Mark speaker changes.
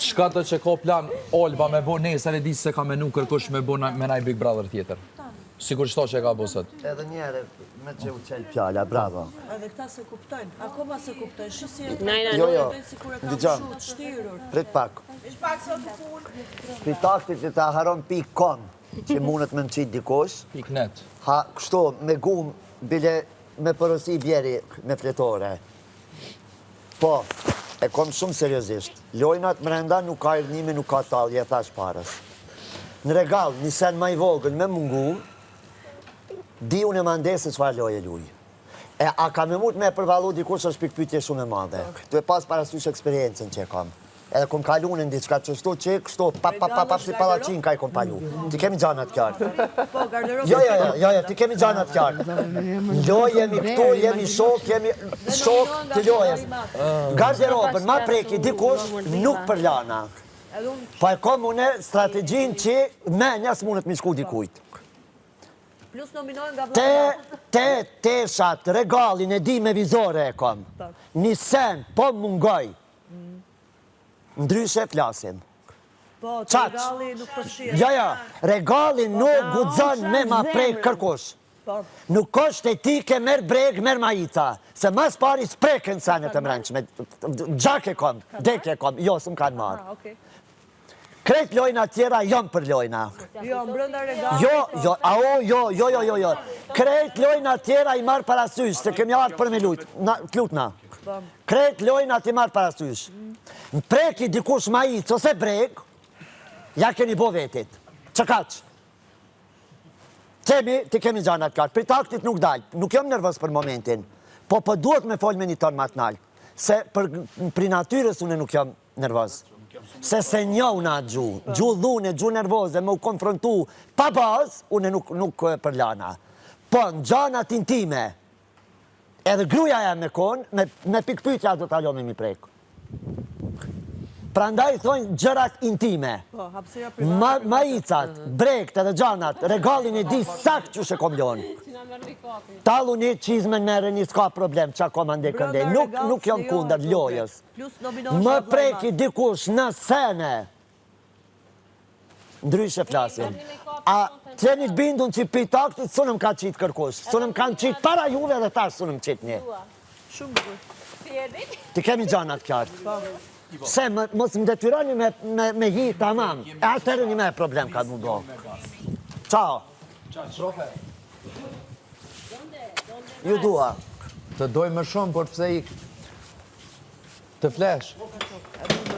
Speaker 1: Çka të që ka plan Olba me bo nesër e di se ka menu kërkush me bo me naj Big Brother tjetër. Sigur qëto që ka bo sot.
Speaker 2: Edhe njere me që u qelë fjalla, bravo.
Speaker 3: Edhe këta se kuptojnë, akoma se kuptojnë, shisi e
Speaker 2: Jo,
Speaker 3: si kur e kam
Speaker 2: Dijon.
Speaker 3: shut, shtirur.
Speaker 2: Prit pak. Shpitaktit që ta haron .com, që mundet me më qitë dikush.
Speaker 1: .net.
Speaker 2: Ha, kështu, me gum, bile me përësi bjeri me fletore. Po, e kom shumë seriosisht. Lojnat mrenda nuk ka erdnime, nuk ka talje, thash parës. Në regal, një sen ma i vogël me mungu, di unë e mandesë çfarë loje luj. E a ka me mund me përvalu dikush është pikpytje shumë e madhe. Tu e pas parasysh eksperiencën që e kam. Edhe kom kalu në ndiçka që shtu që kështu, pa si palacin ka i kom palu. Ti kemi gjanat qartë.
Speaker 3: Po, garderobe.
Speaker 2: Jo, ti kemi gjanat qartë. Loj jemi këtu, jemi shok të lojës. Garderobën, ma preki dikush nuk për lana. Po e kom une strategjin që menja s'mundet mi shku dikujt.
Speaker 3: Plus nominojnë nga vlogja.
Speaker 2: Te teshat, regalin e di me vizore e kom. Një sen, po mungoj. Ndryshe flasim.
Speaker 3: Po, të regali nuk përshirë.
Speaker 2: Ja, regalin nuk gudzon me ma prej kërkush. Nuk është etike, merë breg, merë majica. Se mas pari s'preken senet e mrenqme. Gjak e kom, dek e kom, jo, s'm kanë marë. Krejt lojna tjera jam për lojna.
Speaker 3: Jo, mbrënda regali.
Speaker 2: Jo. Krejt lojna tjera i marë parasysh, se kemi artë për me lutna. Krejt lojna ti marë parasysh. Në preki dikush majicë ose breg, ja keni bo vetit. Që kaq? Ti kemi gjanat kaq. Për taktit nuk dalj. Nuk jam nervës për momentin. Po duhet me fol me një ton matnal. Se për natyrës une nuk jam nervës. Se njoh na gju dhune, gju nervoze, me u konfrontu pa bazë, une nuk për lana. Po në gjanat intime, edhe gruja e me konë, me pikpytja do t'alo me mi prek. Pra ndaj thojnë gjërat intime. Majicat, brekt edhe gjanat, regalin e di sakt që shë kom lonë. Talu një qizmen mere një s'ka problem, qa kom ande kënde. Nuk jom kunder lojës. Më preki dikush në sene. Ndryshe flasim. A qenit bindun që pitaktit, sunëm ka qitë kërkush. Sunëm kanë qitë para juve dhe tash sunëm qitë një. Ti kemi gjanat qartë. Se mos më detyroni me hi tamam. E atërë një me problem ka mu do. Ciao. Ju dua.
Speaker 1: Të doj më shumë, por pëse i të flesh.